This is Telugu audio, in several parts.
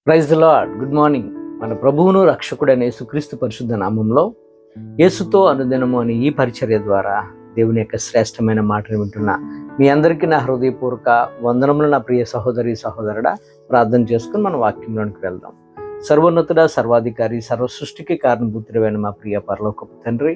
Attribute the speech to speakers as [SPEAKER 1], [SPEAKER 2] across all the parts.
[SPEAKER 1] Praise the lord. Good morning. మన ప్రభువును రక్షకుడైన యేసుక్రీస్తు పరిశుద్ధ నామంలో యేసుతో అనుదినము అని ఈ పరిచర్య ద్వారా దేవుని యొక్క శ్రేష్టమైన మాటను వింటున్న మీ అందరికీ నా హృదయపూర్వక వందనములు. నా ప్రియ సహోదరి సహోదరుడా, ప్రార్థన చేసుకుని మన వాక్యంలోనికి వెళ్దాం. సర్వోన్నతుడ, సర్వాధికారి, సర్వ సృష్టికి కారణభూతుడైన మా ప్రియ పరలోకపు తండ్రి,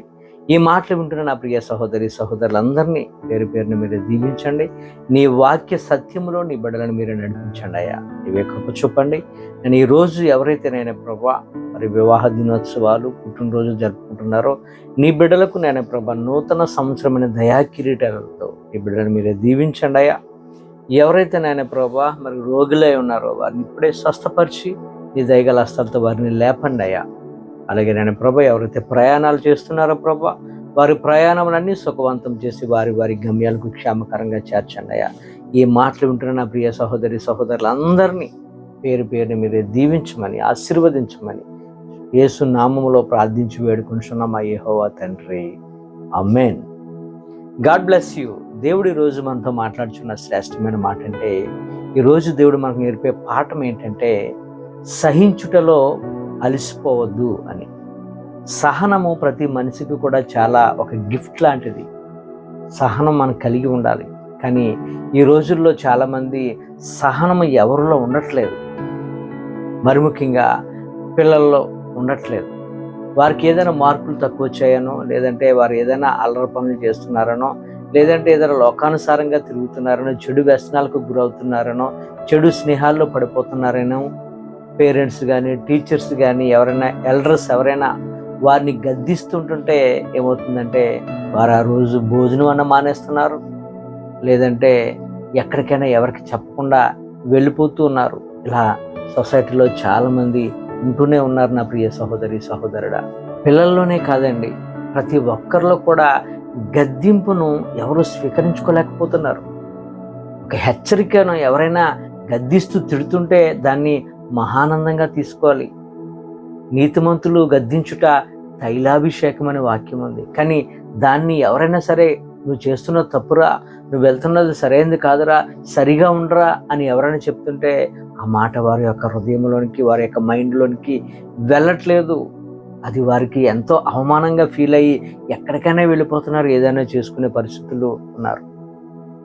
[SPEAKER 1] ఈ మాటలు వింటున్న నా ప్రియ సహోదరి సహోదరులందరినీ పేరు పేరుని మీరు దీవించండి. నీ వాక్య సత్యములో నీ బిడ్డలను మీరు నడిపించండి అయ్యా. నీవే కృప చూపండి. నేను ఈరోజు ఎవరైతే నేను ప్రభా మరి వివాహ దినోత్సవాలు, పుట్టినరోజు జరుపుకుంటున్నారో నీ బిడ్డలకు నేను ప్రభా నూతన సంవత్సరమైన దయా కిరీటాలతో నీ బిడ్డలను మీరే దీవించండి అయ్యా. ఎవరైతే నేను ప్రభా మరి రోగులై ఉన్నారో వారిని ఇప్పుడే స్వస్థపరిచి నీ దయగల హస్తాలతో వారిని లేపండి అయ్యా. అలాగే నేను ప్రభా ఎవరైతే ప్రయాణాలు చేస్తున్నారో ప్రభా వారి ప్రయాణములన్నీ సుఖవంతం చేసి వారి వారి గమ్యాలకు క్షేమకరంగా చేర్చండి అయ్యా. ఈ మాటలు వింటున్న నా ప్రియ సహోదరి సహోదరులందరినీ పేరు పేరుని మీరే దీవించమని ఆశీర్వదించమని యేసు నామములో ప్రార్థించి వేడుకుంటున్నాం మా యెహోవా తండ్రి. ఆమేన్. God bless you. దేవుడు ఈరోజు మనతో మాట్లాడుచున్న శ్రేష్టమైన మాట అంటే, ఈరోజు దేవుడు మనకు నేర్పే పాఠం ఏంటంటే సహించుటలో అలసిపోవద్దు అని. సహనము ప్రతి మనిషికి కూడా చాలా ఒక గిఫ్ట్ లాంటిది. సహనం మనం కలిగి ఉండాలి. కానీ ఈ రోజుల్లో చాలామంది సహనము ఎవరిలో ఉండట్లేదు. మరి ముఖ్యంగా పిల్లల్లో ఉండట్లేదు. వారికి ఏదైనా మార్కులు తక్కువ వచ్చాయనో, లేదంటే వారు ఏదైనా అల్లరి పనులు చేస్తున్నారనో, లేదంటే ఏదైనా లోకానుసారంగా తిరుగుతున్నారనో, చెడు వ్యసనాలకు గురవుతున్నారనో, చెడు స్నేహాల్లో పడిపోతున్నారనో, పేరెంట్స్ కానీ టీచర్స్ కానీ ఎవరైనా ఎల్డర్స్ ఎవరైనా వారిని గద్దిస్తుంటుంటే ఏమవుతుందంటే వారు ఆ రోజు భోజనం అన్న మానేస్తున్నారు, లేదంటే ఎక్కడికైనా ఎవరికి చెప్పకుండా వెళ్ళిపోతూ ఉన్నారు. ఇలా సొసైటీలో చాలామంది ఉంటూనే ఉన్నారు నా ప్రియ సహోదరి సహోదరుడా. పిల్లల్లోనే కాదండి, ప్రతి ఒక్కరిలో కూడా గద్దింపును ఎవరు స్వీకరించుకోలేకపోతున్నారు. ఒక హెచ్చరికను ఎవరైనా గద్దిస్తూ తిడుతుంటే దాన్ని మహానందంగా తీసుకోవాలి. నీతిమంతులు గద్దించుట తైలాభిషేకం అనే వాక్యం ఉంది. కానీ దాన్ని ఎవరైనా సరే నువ్వు చేస్తున్న తప్పురా, నువ్వు వెళ్తున్నది సరైనది కాదురా, సరిగా ఉండరా అని ఎవరైనా చెప్తుంటే ఆ మాట వారి యొక్క హృదయంలోనికి, వారి యొక్క మైండ్లోనికి వెళ్ళట్లేదు. అది వారికి ఎంతో అవమానంగా ఫీల్ అయ్యి ఎక్కడికైనా వెళ్ళిపోతున్నారు, ఏదైనా చేసుకునే పరిస్థితులు ఉన్నారు.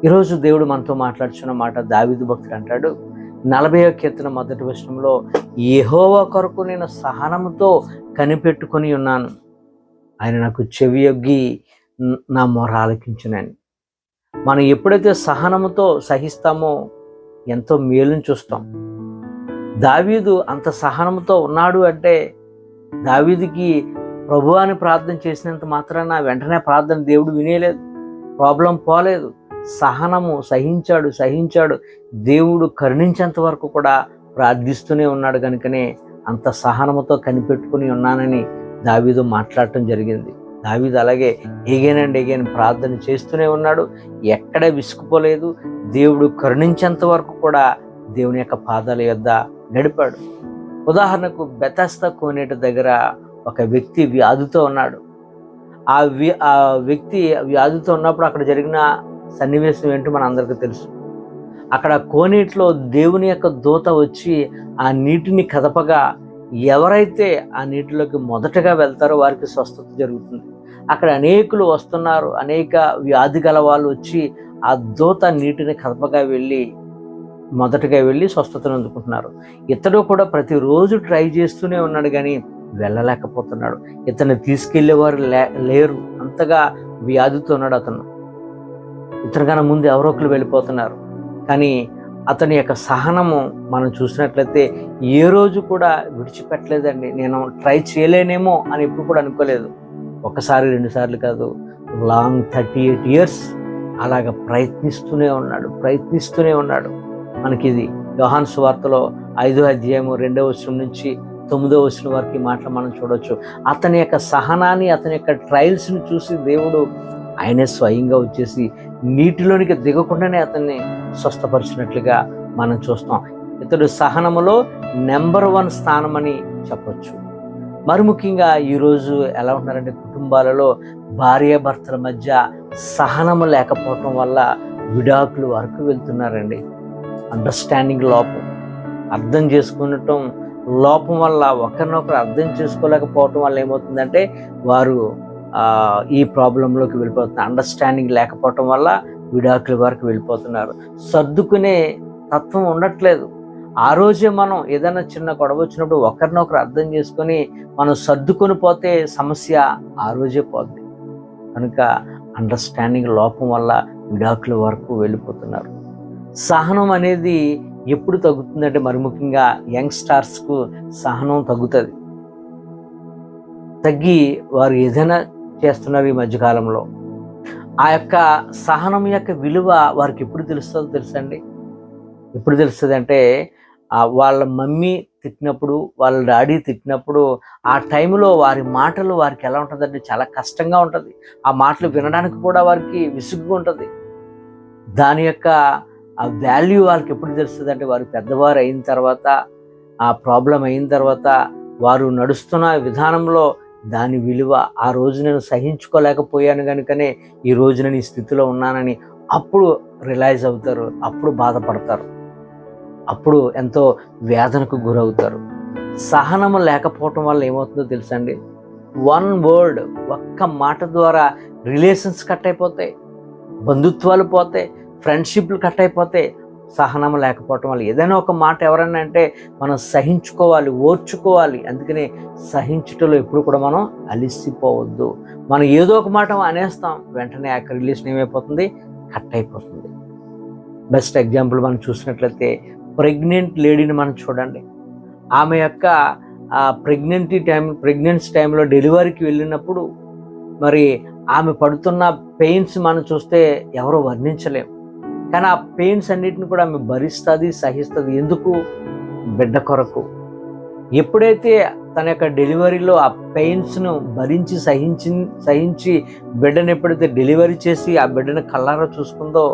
[SPEAKER 1] ఈరోజు దేవుడు మనతో మాట్లాడుతున్న మాట దావీదు భక్తుడు అంటాడు 40వ కీర్తన 1వ వచనంలో, యెహోవా కొరకు నేను సహనముతో కనిపెట్టుకొని ఉన్నాను, ఆయన నాకు చెవియొగ్గి నా మొర ఆలకించునని. మనం ఎప్పుడైతే సహనముతో సహిస్తామో ఎంతో మేలుని చూస్తాం. దావీదు అంత సహనంతో ఉన్నాడు అంటే దావీదుకి ప్రభువాని ప్రార్థన చేసినంత మాత్రాన వెంటనే ప్రార్థన దేవుడు వినేలేదు, ప్రాబ్లం పోలేదు. సహించాడు. దేవుడు కరుణించేంత వరకు కూడా ప్రార్థిస్తూనే ఉన్నాడు. కనుకనే అంత సహనముతో కనిపెట్టుకుని ఉన్నానని దావీదు మాట్లాడటం జరిగింది. దావీదు అలాగే ఎగైన్ ప్రార్థన చేస్తూనే ఉన్నాడు, ఎక్కడ విసుకుపోలేదు. దేవుడు కరుణించేంత వరకు కూడా దేవుని యొక్క పాదాల యొద్ద గడిపాడు. ఉదాహరణకు బెతస్దా కోనేటి దగ్గర ఒక వ్యక్తి వ్యాధితో ఉన్నాడు. ఆ వ్యక్తి వ్యాధితో ఉన్నప్పుడు అక్కడ జరిగిన సన్నివేశం ఏంటో మన అందరికీ తెలుసు. అక్కడ కోనేటిలో దేవుని యొక్క దూత వచ్చి ఆ నీటిని కదపగా ఎవరైతే ఆ నీటిలోకి మొదటగా వెళ్తారో వారికి స్వస్థత జరుగుతుంది. అక్కడ అనేకులు వస్తున్నారు, అనేక వ్యాధి గల వాళ్ళు వచ్చి ఆ దూత నీటిని కదపగా మొదటగా వెళ్ళి స్వస్థతను అందుకుంటున్నారు. ఇతడు కూడా ప్రతిరోజు ట్రై చేస్తూనే ఉన్నాడు, కానీ వెళ్ళలేకపోతున్నాడు. ఇతన్ని తీసుకెళ్లేవారు లేరు, అంతగా వ్యాధితో ఉన్నాడు అతను. ఇతనికన్నా ముందు ఎవరో ఒకరు వెళ్ళిపోతున్నారు. కానీ అతని యొక్క సహనము మనం చూసినట్లయితే ఏ రోజు కూడా విడిచిపెట్టలేదండి. నేను ట్రై చేయలేనేమో అని ఎప్పుడు కూడా అనుకోలేదు. ఒకసారి 2 సార్లు కాదు, లాంగ్ 38 years అలాగ ప్రయత్నిస్తూనే ఉన్నాడు. మనకి ఇది యోహాను సువార్తలో 5వ అధ్యాయము 2వ వచనం నుంచి 9వ వచనం వరకు ఈ మాటలు మనం చూడవచ్చు. అతని యొక్క సహనాన్ని, అతని యొక్క ట్రయల్స్ని చూసి దేవుడు ఆయనే స్వయంగా వచ్చేసి నీటిలోనికి దిగకుండానే అతన్ని స్వస్థపరిచినట్లుగా మనం చూస్తాం. ఇతడు సహనములో నెంబర్ 1 స్థానం అని చెప్పొచ్చు. మరి ముఖ్యంగా ఈరోజు ఎలా ఉంటున్నారంటే కుటుంబాలలో భార్యాభర్తల మధ్య సహనము లేకపోవటం వల్ల విడాకులు వరకు వెళ్తున్నారండి. అండర్స్టాండింగ్ లోపం. అర్థం చేసుకునటం లోపం వల్ల, ఒకరినొకరు అర్థం చేసుకోలేకపోవటం వల్ల ఏమవుతుందంటే వారు ఈ ప్రాబ్లంలోకి వెళ్ళిపోతున్నారు. అండర్స్టాండింగ్ లేకపోవటం వల్ల విడాకుల వరకు వెళ్ళిపోతున్నారు. సర్దుకునే తత్వం ఉండట్లేదు. ఆ రోజే మనం ఏదైనా చిన్న గొడవ వచ్చినప్పుడు ఒకరినొకరు అర్థం చేసుకొని మనం సర్దుకొని పోతే సమస్య ఆ రోజే పోద్ది. కనుక అండర్స్టాండింగ్ లోపం వల్ల విడాకుల వరకు వెళ్ళిపోతున్నారు. సహనం అనేది ఎప్పుడు తగ్గుతుందంటే, మరి ముఖ్యంగా యంగ్స్టార్స్కు సహనం తగ్గుతుంది. తగ్గి వారు ఏదైనా చేస్తున్నారు ఈ మధ్యకాలంలో. ఆ యొక్క సహనం యొక్క విలువ వారికి ఎప్పుడు తెలుస్తుందో తెలుసండి? ఎప్పుడు తెలుస్తుంది అంటే, వాళ్ళ మమ్మీ తిట్టినప్పుడు, వాళ్ళ డాడీ తిట్టినప్పుడు ఆ టైంలో వారి మాటలు వారికి ఎలా ఉంటుందంటే చాలా కష్టంగా ఉంటుంది. ఆ మాటలు వినడానికి కూడా వారికి విసుగ్గా ఉంటుంది. దాని యొక్క ఆ వాల్యూ వాళ్ళకి ఎప్పుడు తెలుస్తుంది అంటే, వారు పెద్దవారు అయిన తర్వాత, ఆ ప్రాబ్లం అయిన తర్వాత, వారు నడుస్తున్న విధానంలో దాని విలువ, ఆ రోజు నేను సహించుకోలేకపోయాను కనుకనే ఈ రోజు నేను ఈ స్థితిలో ఉన్నానని అప్పుడు రియలైజ్ అవుతారు. అప్పుడు బాధపడతారు. అప్పుడు ఎంతో వేదనకు గురవుతారు. సహనము లేకపోవటం వల్ల ఏమవుతుందో తెలుసండి? వన్ వర్డ్, ఒక్క మాట ద్వారా రిలేషన్స్ కట్ అయిపోతాయి, బంధుత్వాలు పోతాయి, ఫ్రెండ్షిప్లు కట్ అయిపోతాయి. సహనం లేకపోవటం వల్ల ఏదైనా ఒక మాట ఎవరన్నా అంటే మనం సహించుకోవాలి, ఓర్చుకోవాలి. అందుకనే సహించుటలో ఎప్పుడు కూడా మనం అలిసిపోవద్దు. మనం ఏదో ఒక మాట అనేస్తాం, వెంటనే ఆ రిలేషన్ ఏమైపోతుంది? కట్ అయిపోతుంది. బెస్ట్ ఎగ్జాంపుల్ మనం చూసినట్లయితే ప్రెగ్నెంట్ లేడీని మనం చూడండి. ఆమె యొక్క ప్రెగ్నెన్సీ టైంలో డెలివరీకి వెళ్ళినప్పుడు మరి ఆమె పడుతున్న పెయిన్స్ మనం చూస్తే ఎవరో వర్ణించలేం. కానీ ఆ పెయిన్స్ అన్నిటిని కూడా ఆమె భరిస్తుంది, సహిస్తుంది. ఎందుకు? బిడ్డ కొరకు. ఎప్పుడైతే తన యొక్క డెలివరీలో ఆ పెయిన్స్ను భరించి సహించి బిడ్డను ఎప్పుడైతే డెలివరీ చేసి ఆ బిడ్డను కళ్ళారా చూసుకుందో,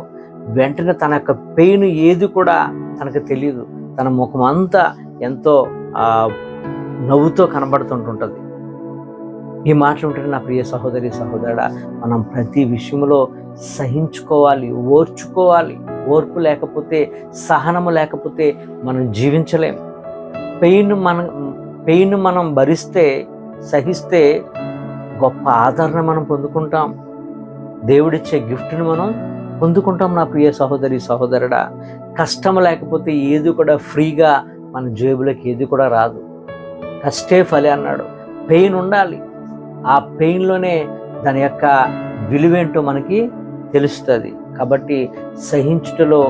[SPEAKER 1] వెంటనే తన యొక్క పెయిన్ ఏది కూడా తనకు తెలియదు. తన ముఖం అంతా ఎంతో నవ్వుతో కనబడుతుంటుంటుంది. ఈ మాటలు ఉంటే నా ప్రియ సహోదరి సహోదరుడా, మనం ప్రతి విషయంలో సహించుకోవాలి, ఓర్చుకోవాలి. ఓర్పు లేకపోతే, సహనము లేకపోతే మనం జీవించలేం. పెయిన్ మనం భరిస్తే, సహిస్తే గొప్ప ఆదరణ మనం పొందుకుంటాం. దేవుడిచ్చే గిఫ్ట్ని మనం పొందుకుంటాం. నా ప్రియ సహోదరి సహోదరుడా, కష్టం లేకపోతే ఏది కూడా ఫ్రీగా మన జేబులోకి ఏది కూడా రాదు. కష్టే ఫలి అన్నాడు. పెయిన్ ఉండాలి. ఆ పెయిన్లోనే దాని యొక్క విలువేంటో మనకి తెలుస్తుంది. కాబట్టి సహించుటలో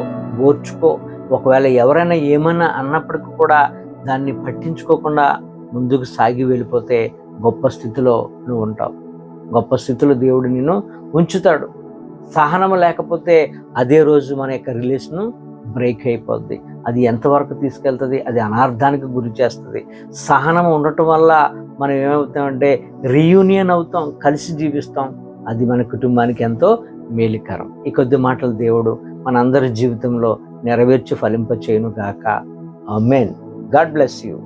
[SPEAKER 1] ఓర్చుకో. ఒకవేళ ఎవరైనా ఏమన్నా అన్నప్పటికీ కూడా దాన్ని పట్టించుకోకుండా ముందుకు సాగి వెళ్ళిపోతే గొప్ప స్థితిలో నువ్వు ఉంటావు. గొప్ప స్థితిలో దేవుడు నిన్ను ఉంచుతాడు. సహనము లేకపోతే అదే రోజు మన యొక్క రిలేషను బ్రేక్ అయిపోద్ది. అది ఎంతవరకు తీసుకెళ్తుంది? అది అనార్థానికి గురి చేస్తుంది. సహనం ఉండటం వల్ల మనం ఏమవుతామంటే రీయూనియన్ అవుతాం, కలిసి జీవిస్తాం. అది మన కుటుంబానికి ఎంతో మేలుకరం. ఈ కొద్ది మాటలు దేవుడు మనందరి జీవితంలో నెరవేర్చి ఫలింప చేయును గాక. ఆమేన్. God bless you.